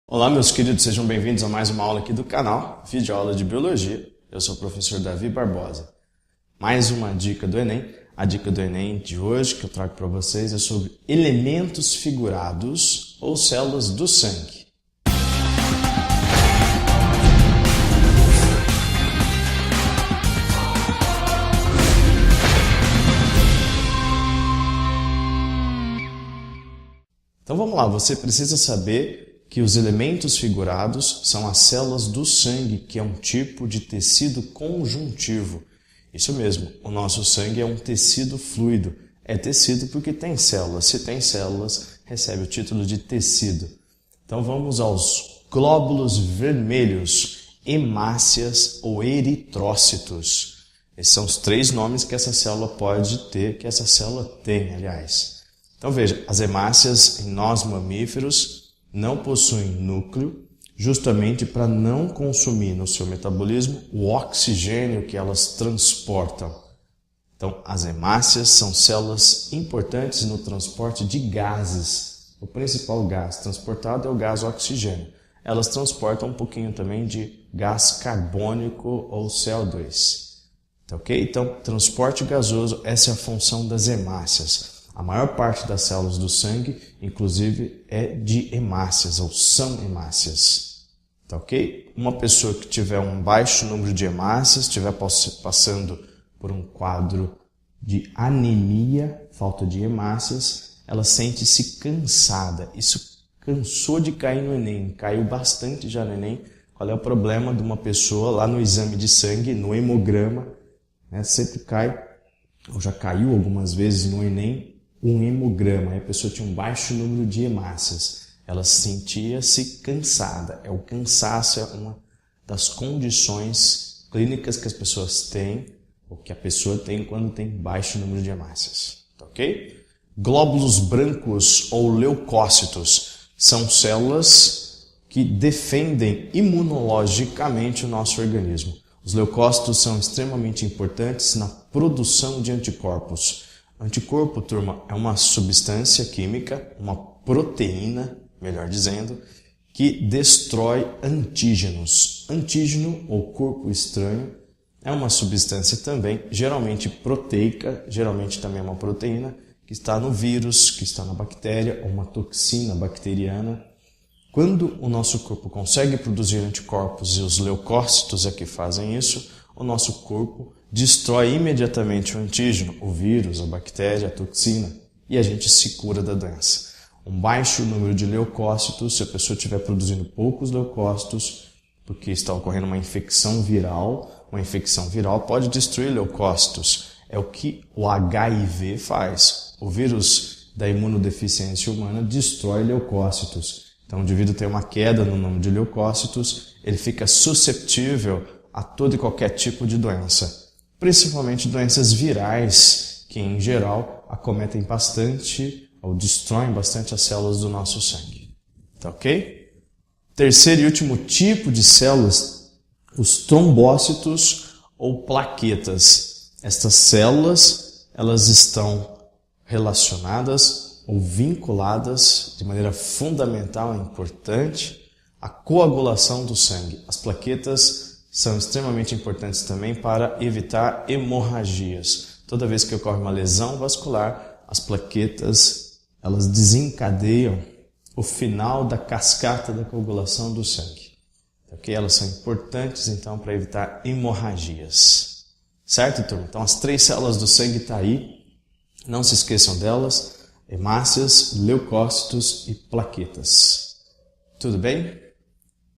Olá, meus queridos, sejam bem-vindos a mais uma aula aqui do canal, videoaula de Biologia. Eu sou o professor Davi Barbosa. Mais uma dica do Enem. A dica do Enem de hoje que eu trago para vocês é sobre elementos figurados ou células do sangue. Então vamos lá, você precisa saber que os elementos figurados são as células do sangue, que é um tipo de tecido conjuntivo. Isso mesmo, o nosso sangue é um tecido fluido. É tecido porque tem células. Se tem células, recebe o título de tecido. Então vamos aos glóbulos vermelhos, hemácias ou eritrócitos. Esses são os três nomes que essa célula pode ter, que essa célula tem, aliás. Então veja, as hemácias em nós mamíferos não possuem núcleo, justamente para não consumir no seu metabolismo o oxigênio que elas transportam. Então, as hemácias são células importantes no transporte de gases. O principal gás transportado é o gás oxigênio. Elas transportam um pouquinho também de gás carbônico ou CO2. Tá ok? Então, transporte gasoso, essa é a função das hemácias. A maior parte das células do sangue, inclusive, é de hemácias, ou são hemácias. Tá ok? Uma pessoa que tiver um baixo número de hemácias, estiver passando por um quadro de anemia, falta de hemácias, ela sente-se cansada. Isso cansou de cair no Enem, caiu bastante já no Enem. Qual é o problema de uma pessoa lá no exame de sangue, no hemograma, né? Sempre cai, ou já caiu algumas vezes no Enem, um hemograma, a pessoa tinha um baixo número de hemácias, ela sentia-se cansada. O cansaço é uma das condições clínicas que as pessoas têm, ou que a pessoa tem quando tem baixo número de hemácias. Tá ok? Glóbulos brancos ou leucócitos são células que defendem imunologicamente o nosso organismo. Os leucócitos são extremamente importantes na produção de anticorpos. Anticorpo, turma, é uma substância química, uma proteína, melhor dizendo, que destrói antígenos. Antígeno, ou corpo estranho, é uma substância também, geralmente proteica, geralmente também é uma proteína, que está no vírus, que está na bactéria, ou uma toxina bacteriana. Quando o nosso corpo consegue produzir anticorpos e os leucócitos é que fazem isso, o nosso corpo destrói imediatamente o antígeno, o vírus, a bactéria, a toxina, e a gente se cura da doença. Um baixo número de leucócitos, se a pessoa estiver produzindo poucos leucócitos, porque está ocorrendo uma infecção viral pode destruir leucócitos. É o que o HIV faz. O vírus da imunodeficiência humana destrói leucócitos. Então, o indivíduo tem uma queda no número de leucócitos, ele fica susceptível a todo e qualquer tipo de doença, principalmente doenças virais, que em geral acometem bastante ou destroem bastante as células do nosso sangue. Tá ok? Terceiro e último tipo de células, os trombócitos ou plaquetas. Estas células, elas estão relacionadas ou vinculadas de maneira fundamental e importante à coagulação do sangue. As plaquetas são extremamente importantes também para evitar hemorragias. Toda vez que ocorre uma lesão vascular, as plaquetas elas desencadeiam o final da cascata da coagulação do sangue. Okay? Elas são importantes então para evitar hemorragias. Certo, turma? Então as três células do sangue estão aí. Não se esqueçam delas: hemácias, leucócitos e plaquetas. Tudo bem?